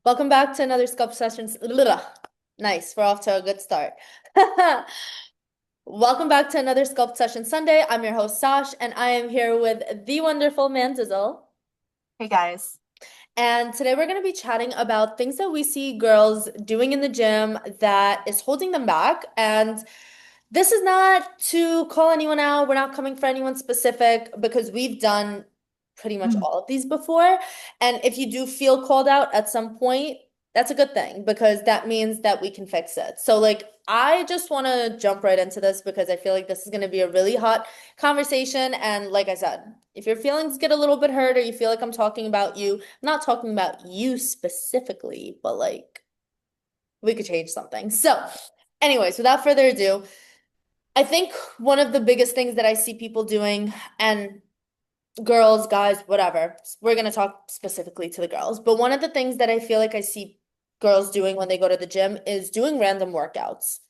Welcome back to another Sculpt Sessions. Nice, we're off to a good start. Welcome back to another Sculpt Session Sunday. I'm your host, Sash, and I am here with the wonderful Mandizzle. Hey guys. And today we're going to be chatting about things that we see girls doing in the gym that is holding them back. And this is not to call anyone out. We're not coming for anyone specific because we've done pretty much Mhm. all of these before. And if you do feel called out at some point, that's a good thing because that means that we can fix it. So, like, I just want to jump right into this because I feel like this is going to be a really hot conversation. And like I said, if your feelings get a little bit hurt or you feel like I'm talking about you, I'm not talking about you specifically, but like we could change something. So, anyways, without further ado, I think one of the biggest things that I see people doing, and girls, guys, whatever, we're going to talk specifically to the girls, but one of the things that I feel like I see girls doing when they go to the gym is doing random workouts.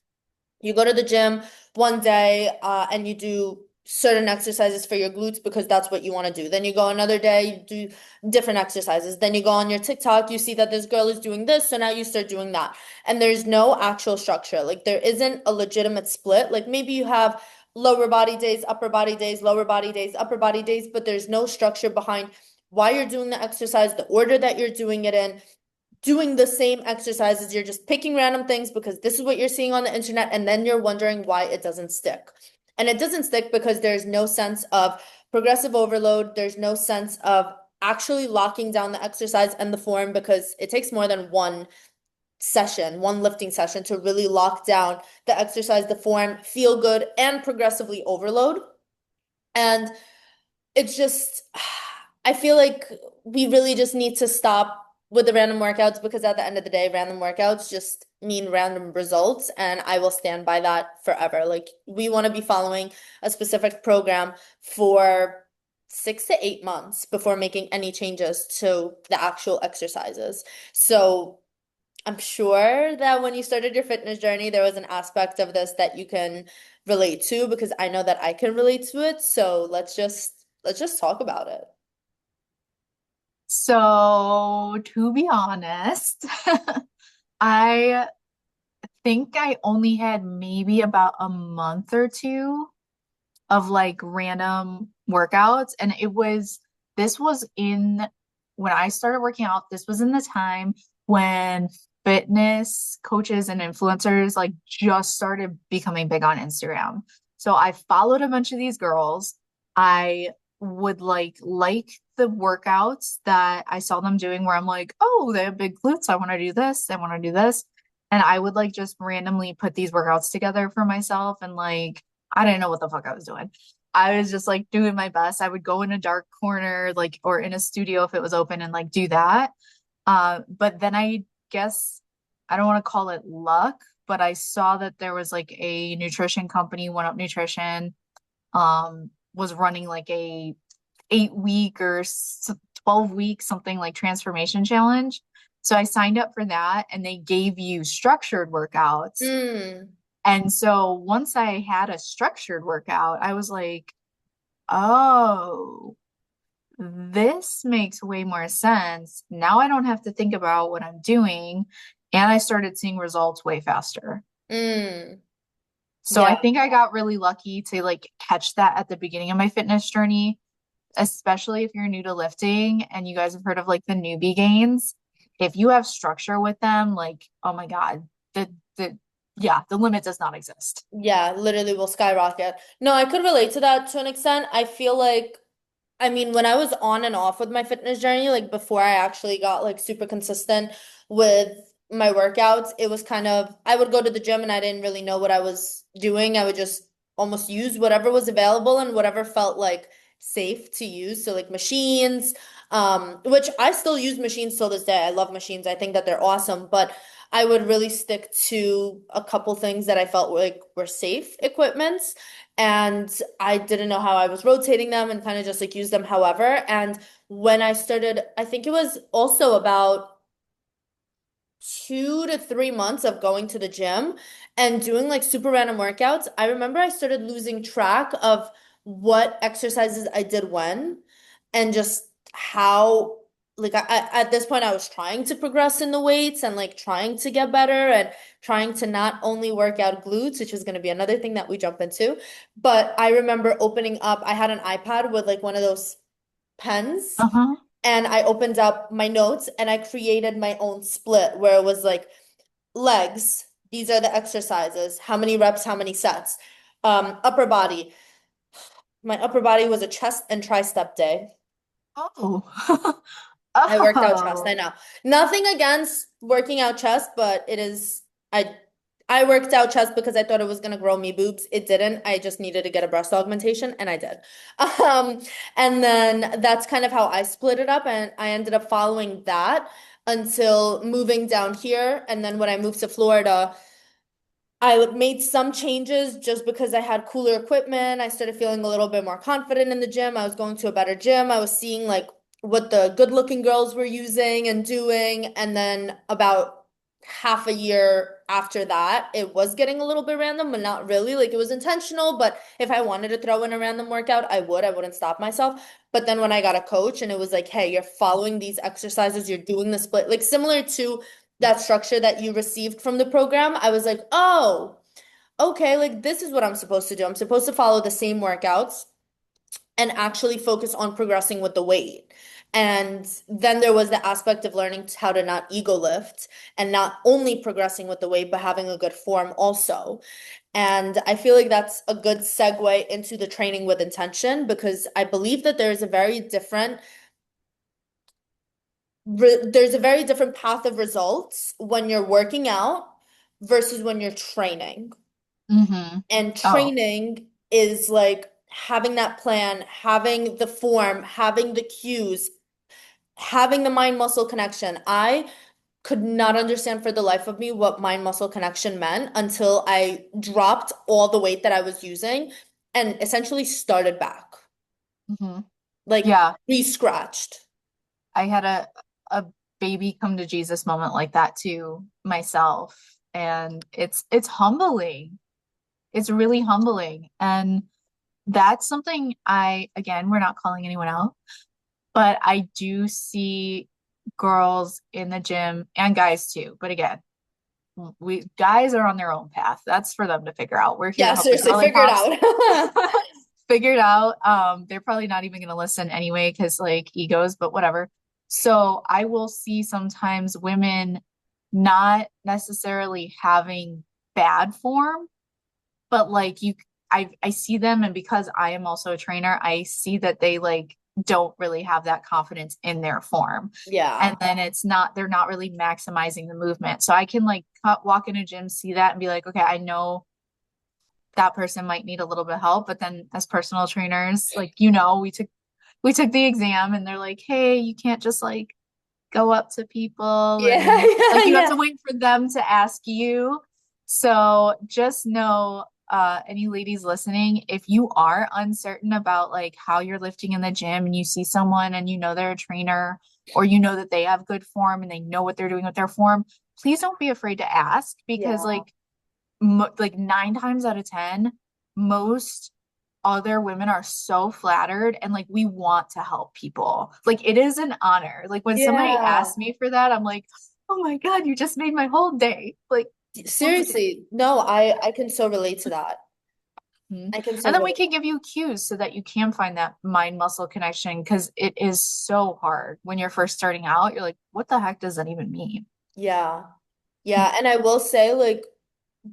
You go to the gym one day and you do certain exercises for your glutes because that's what you want to do. Then you go another day, you do different exercises. Then you go on your TikTok, you see that this girl is doing this, so now you start doing that. And there's no actual structure. Like there isn't a legitimate split. Like maybe you have lower body days, upper body days, lower body days, upper body days, but there's no structure behind why you're doing the exercise, the order that you're doing it in, doing the same exercises. You're just picking random things because this is what you're seeing on the internet, and then you're wondering why it doesn't stick. And it doesn't stick because there's no sense of progressive overload. There's no sense of actually locking down the exercise and the form because it takes more than one session, one lifting session to really lock down the exercise, the form, feel good, and progressively overload. And it's just, I feel like we really just need to stop with the random workouts because at the end of the day, random workouts just mean random results. And I will stand by that forever. Like, we want to be following a specific program for 6 to 8 months before making any changes to the actual exercises. So, I'm sure that when you started your fitness journey, there was an aspect of this that you can relate to because I know that I can relate to it. So let's just talk about it. So, to be honest, I think I only had maybe about a month or two of like random workouts. And this was in when I started working out, this was in the time when fitness coaches and influencers like just started becoming big on Instagram. So I followed a bunch of these girls. I would like the workouts that I saw them doing where I'm like, oh, they have big glutes. I want to do this. I want to do this. And I would like just randomly put these workouts together for myself and like I didn't know what the fuck I was doing. I was just like doing my best. I would go in a dark corner, like, or in a studio if it was open and like do that. But then I guess I don't want to call it luck, but I saw that there was like a nutrition company, One Up Nutrition, was running like a 8 week or 12 week something like transformation challenge. So I signed up for that and they gave you structured workouts. Mm, And so once I had a structured workout, I was like, oh, this makes way more sense. Now I don't have to think about what I'm doing. And I started seeing results way faster. mm. So I Yeah. think I got really lucky to like catch that at the beginning of my fitness journey, especially if you're new to lifting and you guys have heard of like the newbie gains. If you have structure with them, like, oh my God, the yeah, the limit does not exist. Yeah, literally will skyrocket. No, I could relate to that to an extent. I feel like, I mean, when I was on and off with my fitness journey, like before I actually got like super consistent with my workouts, it was kind of, I would go to the gym and I didn't really know what I was doing. I would just almost use whatever was available and whatever felt like safe to use. So like machines, which I still use machines till this day. I love machines. I think that they're awesome, but I would really stick to a couple things that I felt like were safe equipments. And I didn't know how I was rotating them and kind of just like use them however. And when I started, I think it was also about 2 to 3 months of going to the gym and doing like super random workouts. I remember I started losing track of what exercises I did when and just how like at this point I was trying to progress in the weights and like trying to get better and trying to not only work out glutes, which is going to be another thing that we jump into, but I remember opening up, I had an iPad with like one of those pens Uh-huh. and I opened up my notes and I created my own split where it was like legs, these are the exercises, how many reps, how many sets. Upper body. My upper body was a chest and tricep day. Oh. I worked out chest, I Oh. know. Nothing against working out chest, but it is I I worked out chest because I thought it was gonna grow me boobs. It didn't. I just needed to get a breast augmentation and I did. Um, and then that's kind of how I split it up and I ended up following that until moving down here. And then when I moved to Florida, I made some changes just because I had cooler equipment. I started feeling a little bit more confident in the gym. I was going to a better gym. I was seeing like what the good-looking girls were using and doing. And then about half a year after that, it was getting a little bit random, but not really. Like it was intentional, but if I wanted to throw in a random workout, I would. I wouldn't stop myself. But then when I got a coach and it was like, hey, you're following these exercises, you're doing the split, like similar to that structure that you received from the program, I was like, oh, okay, like this is what I'm supposed to do. I'm supposed to follow the same workouts and actually focus on progressing with the weight. And then there was the aspect of learning how to not ego lift and not only progressing with the weight, but having a good form also. And I feel like that's a good segue into the training with intention because I believe that there's a very different path of results when you're working out versus when you're training. Mm-hmm. And Oh. training is like having that plan, having the form, having the cues, having the mind muscle connection. I could not understand for the life of me what mind muscle connection meant until I dropped all the weight that I was using and essentially started back, Mm-hmm. like Yeah. re-scratched. I had a baby come to Jesus moment like that too myself. And it's humbling. It's really humbling. And that's something again, we're not calling anyone out, but I do see girls in the gym and guys too. But again, we guys are on their own path. That's for them to figure out. We're here to Yeah, help the seriously, girly figure it pops out. figure it out. They're probably not even gonna listen anyway because like egos, but whatever. So I will see sometimes women not necessarily having bad form, but like I see them, and because I am also a trainer, I see that they like don't really have that confidence in their form. And Yeah. then they're not really maximizing the movement. So I can like walk in a gym, see that, and be like, okay, I know that person might need a little bit of help. But then as personal trainers, like, we took the exam and they're like, hey, you can't just like go up to people Yeah, and yeah, like you have yeah. to wait for them to ask you. So just know, any ladies listening, if you are uncertain about like how you're lifting in the gym and you see someone and you know they're a trainer or you know that they have good form and they know what they're doing with their form, please don't be afraid to ask because Yeah. like 9 times out of 10, most other women are so flattered and like we want to help people. Like it is an honor. Like when somebody Yeah. asks me for that, I'm like, oh my God, you just made my whole day. Like, look at Seriously, no, I can so relate to that. Mhm. I can so And then we relate. can give you cues so that you can find that mind muscle connection because it is so hard when you're first starting out. You're like, what the heck does that even mean? Yeah. Yeah, and I will say like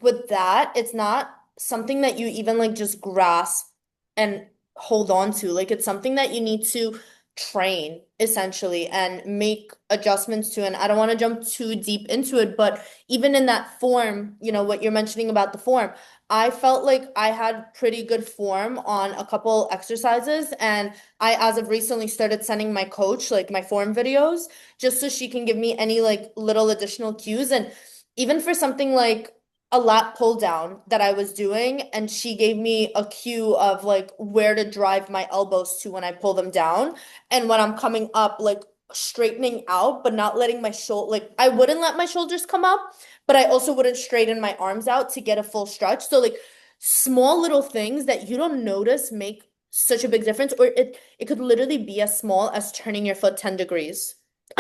with that, it's not something that you even like just grasp and hold on to. Like it's something that you need to train essentially and make adjustments to. And I don't want to jump too deep into it, but even in that form, what you're mentioning about the form, I felt like I had pretty good form on a couple exercises. And I, as of recently, started sending my coach like my form videos just so she can give me any like little additional cues. And even for something like a lat pull down that I was doing, and she gave me a cue of like where to drive my elbows to when I pull them down. And when I'm coming up, like straightening out, but not letting my shoulder, like I wouldn't let my shoulders come up, but I also wouldn't straighten my arms out to get a full stretch. So like small little things that you don't notice make such a big difference, or it could literally be as small as turning your foot 10 degrees.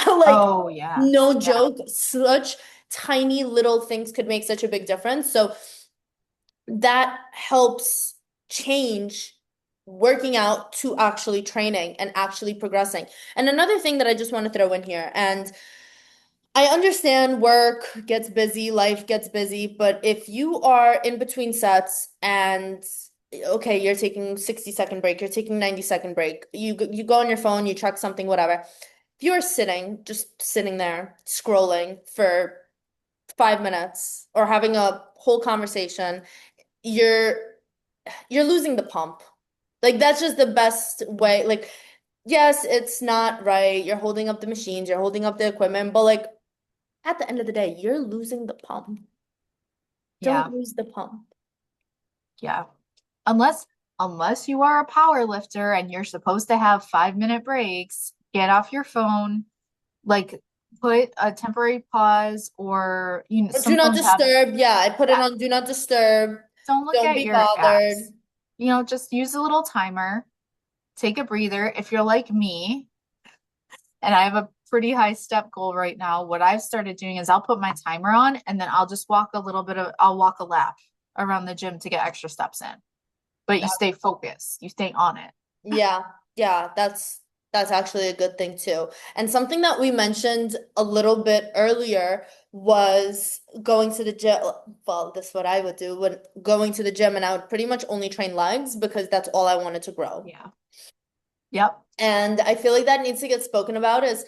Like, Oh yeah. no Yeah. joke, such tiny little things could make such a big difference. So that helps change working out to actually training and actually progressing. And another thing that I just want to throw in here, and I understand work gets busy, life gets busy, but if you are in between sets and okay, you're taking 60-second break, you're taking 90-second break, you go on your phone, you check something, whatever. If you are sitting, just sitting there scrolling for 5 minutes or having a whole conversation, you're you're losing the pump. Like that's just the best way. Like, yes, it's not right. You're holding up the machines, you're holding up the equipment, but like at the end of the day, you're losing the pump. Don't Yeah. lose the pump. Yeah. Unless unless you are a power lifter and you're supposed to have 5-minute breaks, get off your phone, like put a temporary pause or Or do some not phones have, disturb. Yeah, I put it yeah, on do not disturb. don't look Don't at be your apps. bothered. Just use a little timer, take a breather. If you're like me, and I have a pretty high step goal right now, what I've started doing is I'll put my timer on and then I'll just I'll walk a lap around the gym to get extra steps in. But you stay focused, you stay on it. Yeah, yeah, that's actually a good thing too. And something that we mentioned a little bit earlier was going to the gym. Well, this is what I would do when going to the gym, and I would pretty much only train legs because that's all I wanted to grow. Yeah. Yep. And I feel like that needs to get spoken about is,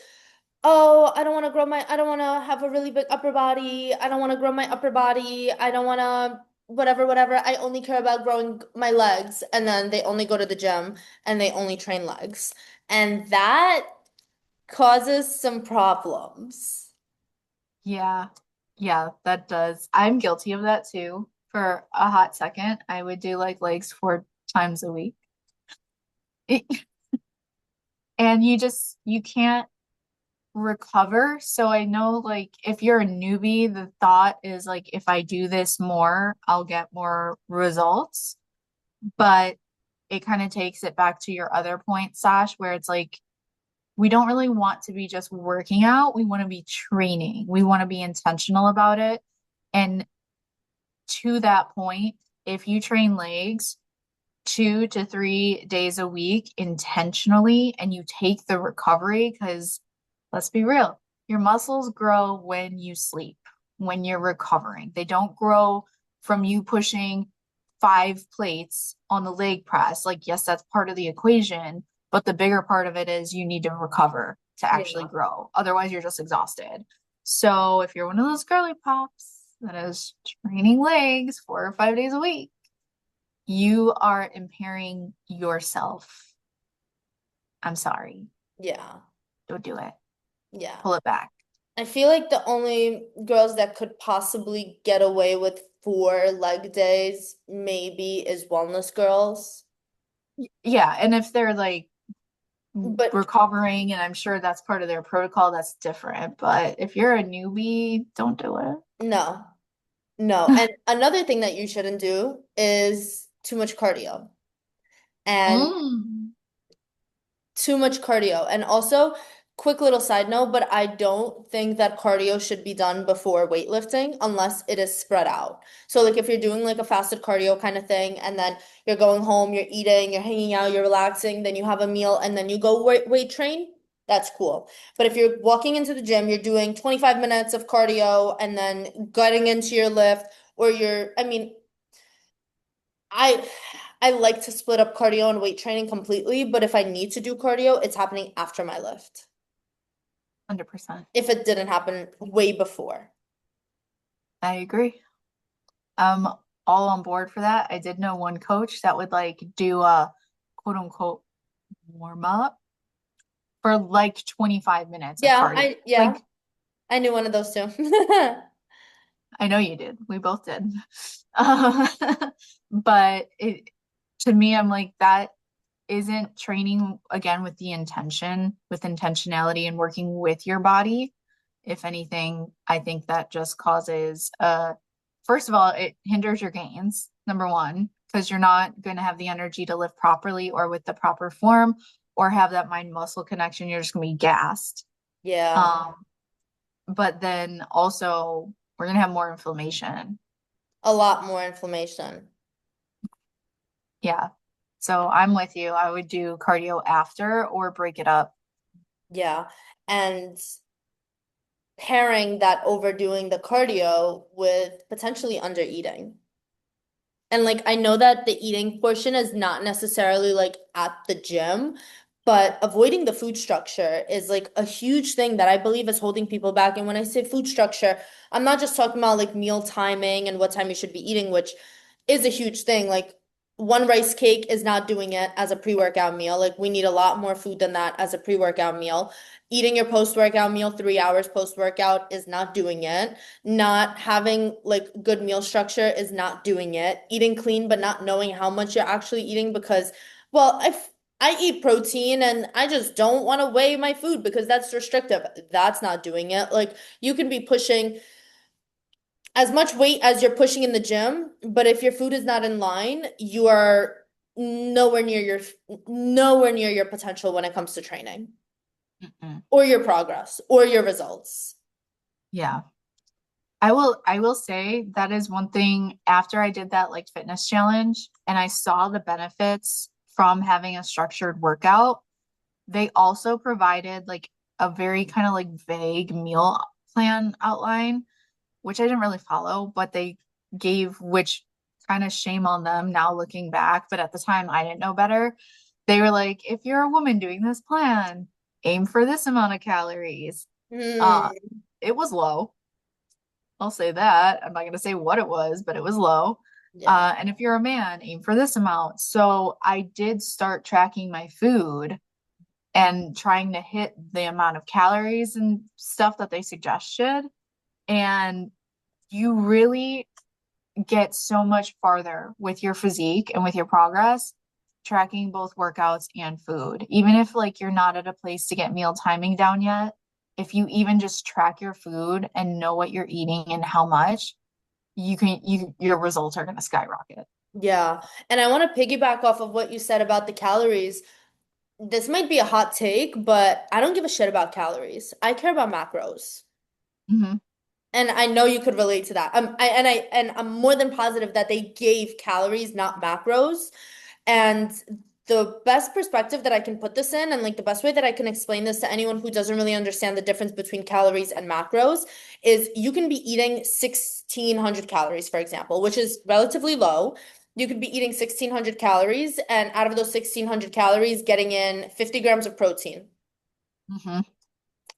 oh, I don't want to have a really big upper body. I don't want to grow my upper body. I don't want to whatever, whatever. I only care about growing my legs. And then they only go to the gym and they only train legs. And that causes some problems. Yeah. Yeah, that does. I'm guilty of that too. For a hot second, I would do like legs 4 times a week. And you can't recover. So I know like if you're a newbie, the thought is like if I do this more, I'll get more results. But it kind of takes it back to your other point, Sash, where it's like we don't really want to be just working out. We want to be training. We want to be intentional about it. And to that point, if you train legs 2 to 3 days a week intentionally and you take the recovery, because let's be real, your muscles grow when you sleep, when you're recovering. They don't grow from you pushing 5 plates on the leg press. Like, yes, that's part of the equation, but the bigger part of it is you need to recover to actually Yeah. grow. Otherwise, you're just exhausted. So if you're one of those girly pops that is training legs 4 or 5 days a week, you are impairing yourself. I'm sorry. Yeah. Don't do it. Yeah. Pull it back. I feel like the only girls that could possibly get away with 4 leg days maybe is wellness girls. Yeah, and if they're like But recovering, and I'm sure that's part of their protocol, that's different. But if you're a newbie, don't do no, no. it. And another thing that you shouldn't do is too much cardio. And Mm. too much cardio. And also, quick little side note, but I don't think that cardio should be done before weightlifting unless it is spread out. So, like, if you're doing like a fasted cardio kind of thing, and then you're going home, you're eating, you're hanging out, you're relaxing, then you have a meal, and then you go weight train, that's cool. But if you're walking into the gym, you're doing 25 minutes of cardio and then getting into your lift, or I mean, I I like to split up cardio and weight training completely, but if I need to do cardio, it's happening after my lift. 100%. If it didn't happen way before. I agree. I'm all on board for that. I did know one coach that would like do a quote unquote warm up for like 25 minutes of cardio. Yeah, Like, I knew one of those too. I know you did. We both did. Uh, but to me, I'm like, that isn't training again with the intention, with intentionality and working with your body. If anything, I think that just causes, first of all, it hinders your gains, number one, because you're not going to have the energy to lift properly or with the proper form or have that mind muscle connection. You're just going to be gassed. Yeah, Um, but then also we're gonna have more inflammation. a lot more inflammation. Yeah. So I'm with you. I would do cardio after or break it up. Yeah. And pairing that overdoing the cardio with potentially under eating. And like I know that the eating portion is not necessarily like at the gym, but avoiding the food structure is like a huge thing that I believe is holding people back. And when I say food structure, I'm not just talking about like meal timing and what time you should be eating, which is a huge thing. Like one rice cake is not doing it as a pre-workout meal. Like we need a lot more food than that as a pre-workout meal. Eating your post-workout meal 3 hours post-workout is not doing it. Not having like good meal structure is not doing it. Eating clean but not knowing how much you're actually eating because, well, I eat protein and I just don't want to weigh my food because that's restrictive. That's not doing it. Like you can be pushing as much weight as you're pushing in the gym, but if your food is not in line, you are nowhere near your nowhere near your potential when it comes to training Mm-mm. or your progress or your results. Yeah. I will say that is one thing after I did that like fitness challenge and I saw the benefits from having a structured workout. They also provided like a very kind of like vague meal plan outline, which I didn't really follow, but they gave, which kind of shame on them now looking back, but at the time I didn't know better. They were like, if you're a woman doing this plan, aim for this amount of calories. Uh, Hmm. it was low. I'll say that. I'm not going to say what it was, but it was low. Yeah. And if you're a man, aim for this amount. So I did start tracking my food and trying to hit the amount of calories and stuff that they suggested. And you really get so much farther with your physique and with your progress tracking both workouts and food. Even if like you're not at a place to get meal timing down yet, if you even just track your food and know what you're eating and how much, your results are going to skyrocket. Yeah. And I want to piggyback off of what you said about the calories. This might be a hot take, but I don't give a shit about calories. I care about macros. Hmm. And I know you could relate to that. And I'm more than positive that they gave calories, not macros. And the best perspective that I can put this in, and like the best way that I can explain this to anyone who doesn't really understand the difference between calories and macros, is you can be eating 1,600 calories, for example, which is relatively low. You could be eating 1,600 calories, and out of those 1,600 calories, getting in 50 grams of protein Hmm.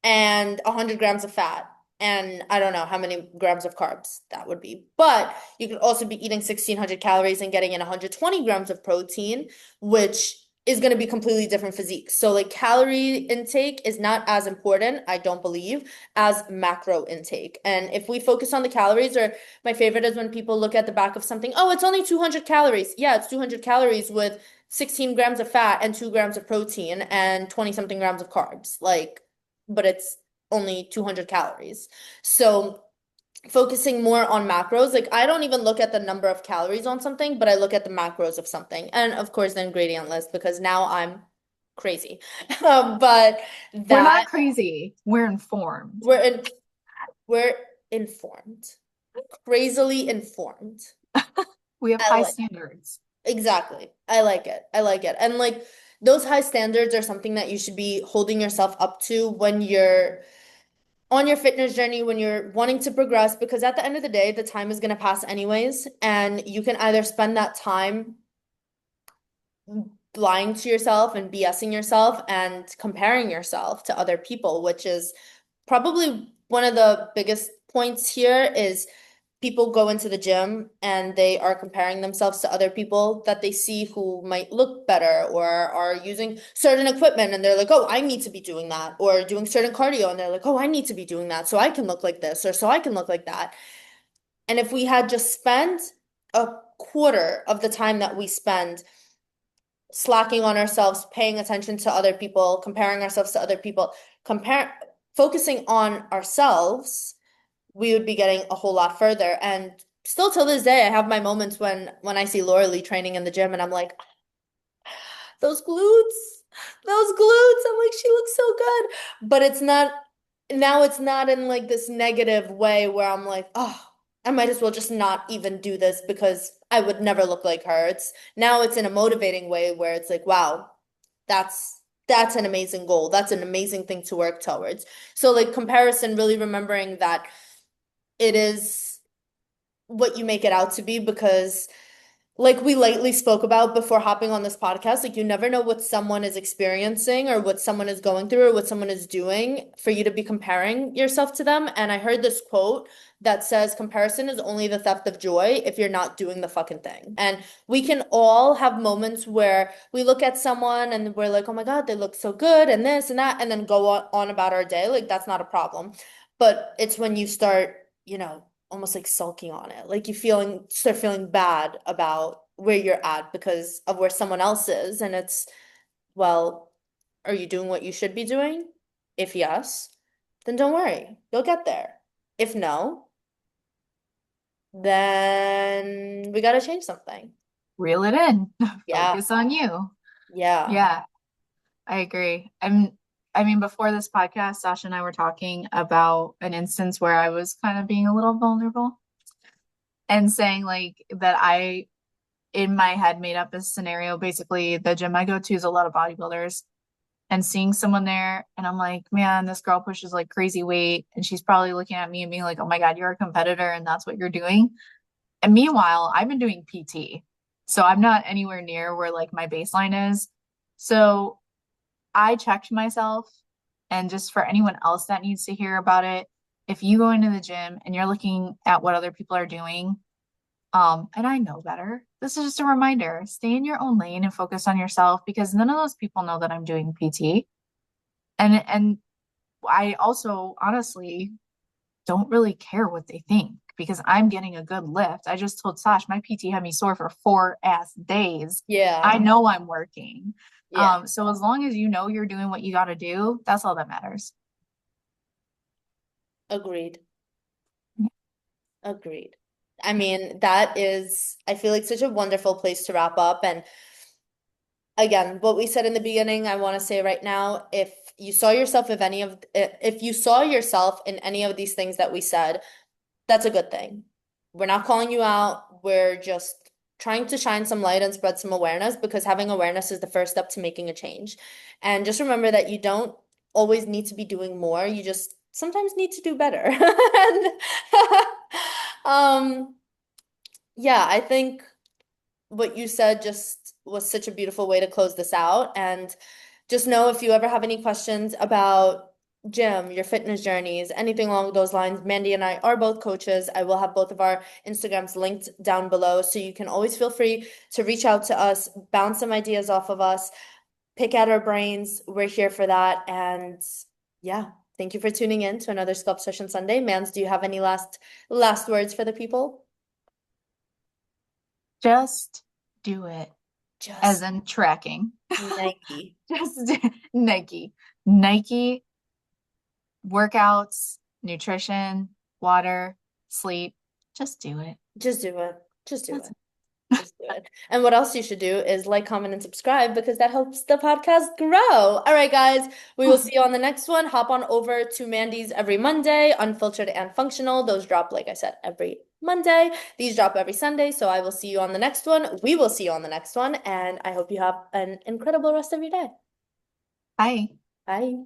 and 100 grams of fat. And I don't know how many grams of carbs that would be. But you could also be eating 1,600 calories and getting in 120 grams of protein, which is going to be completely different physique. So, like, calorie intake is not as important, I don't believe, as macro intake. And if we focus on the calories, or my favorite is when people look at the back of something, oh, it's only 200 calories. Yeah, it's 200 calories with 16 grams of fat and 2 grams of protein and 20 something grams of carbs. Like, but it's only 200 calories. So focusing more on macros, like I don't even look at the number of calories on something, but I look at the macros of something. And of course, the ingredient list because now I'm crazy. But We're that not crazy. We're informed. we're in, we're informed, crazily informed. We have I high like standards. exactly. I like it. I like it. And like those high standards are something that you should be holding yourself up to when you're on your fitness journey when you're wanting to progress because at the end of the day the time is going to pass anyways and you can either spend that time lying to yourself and BSing yourself and comparing yourself to other people, which is probably one of the biggest points here is people go into the gym and they are comparing themselves to other people that they see who might look better or are using certain equipment and they're like, "Oh, I need to be doing that," or doing certain cardio and they're like, "Oh, I need to be doing that so I can look like this or so I can look like that." And if we had just spent a quarter of the time that we spend slacking on ourselves, paying attention to other people, comparing ourselves to other people, compare focusing on ourselves, we would be getting a whole lot further. And still till this day, I have my moments when I see Laura Lee training in the gym and I'm like, those glutes, those glutes. I'm like, she looks so good. But it's not. now it's not in like this negative way where I'm like, oh, I might as well just not even do this because I would never look like her. It's now it's in a motivating way where it's like, wow, that's an amazing goal. That's an amazing thing to work towards. So like comparison, really remembering that it is what you make it out to be because like we lightly spoke about before hopping on this podcast, like you never know what someone is experiencing or what someone is going through or what someone is doing for you to be comparing yourself to them. And I heard this quote that says comparison is only the theft of joy if you're not doing the fucking thing. And we can all have moments where we look at someone and we're like, oh my God, they look so good and this and that, and then go on about our day. Like that's not a problem. But it's when you start, almost like sulking on it. Like start feeling bad about where you're at because of where someone else is. And it's, well, are you doing what you should be doing? If yes, then don't worry, you'll get there. If no, then we got to change something. Reel it in. Yeah. Focus on you. Yeah. Yeah, I agree. I mean, before this podcast, Sasha and I were talking about an instance where I was kind of being a little vulnerable and saying like that I in my head made up a scenario. Basically, the gym I go to is a lot of bodybuilders and seeing someone there and I'm like, man, this girl pushes like crazy weight and she's probably looking at me and being like, oh my God, you're a competitor and that's what you're doing. And meanwhile, I've been doing PT. So I'm not anywhere near where like my baseline is. So I checked myself, and just for anyone else that needs to hear about it, if you go into the gym and you're looking at what other people are doing, and I know better, this is just a reminder, stay in your own lane and focus on yourself because none of those people know that I'm doing PT. And I also honestly don't really care what they think because I'm getting a good lift. I just told Sash my PT had me sore for 4 days. I Yeah. know I'm working. Yeah. So as long as you know you're doing what you got to do, that's all that matters. Agreed. Agreed. I mean, that is, I feel like such a wonderful place to wrap up. And again, what we said in the beginning, I want to say right now, if you saw yourself in any of these things that we said, that's a good thing. We're not calling you out. We're just trying to shine some light and spread some awareness because having awareness is the first step to making a change. And just remember that you don't always need to be doing more. You just sometimes need to do better. um, yeah, I think what you said just was such a beautiful way to close this out. And just know if you ever have any questions about gym, your fitness journeys, anything along those lines, Mandy and I are both coaches. I will have both of our Instagrams linked down below. So you can always feel free to reach out to us, bounce some ideas off of us, pick at our brains. We're here for that. And yeah, thank you for tuning in to another Sculpt Session Sunday. Mans, do you have any last words for the people? Just do it, as Just in tracking. Nike. Just Nike. Nike workouts, nutrition, water, sleep. Just do it. Just do it. Just do That's it. Just do it. And what else you should do is like, comment, and subscribe because that helps the podcast grow. All right, guys, we will see you on the next one. Hop on over to Mandy's every Monday, Unfiltered and Functional. Those drop, like I said, every Monday. These drop every Sunday. So I will see you on the next one. We will see you on the next one. And I hope you have an incredible rest of your day. Bye. Bye.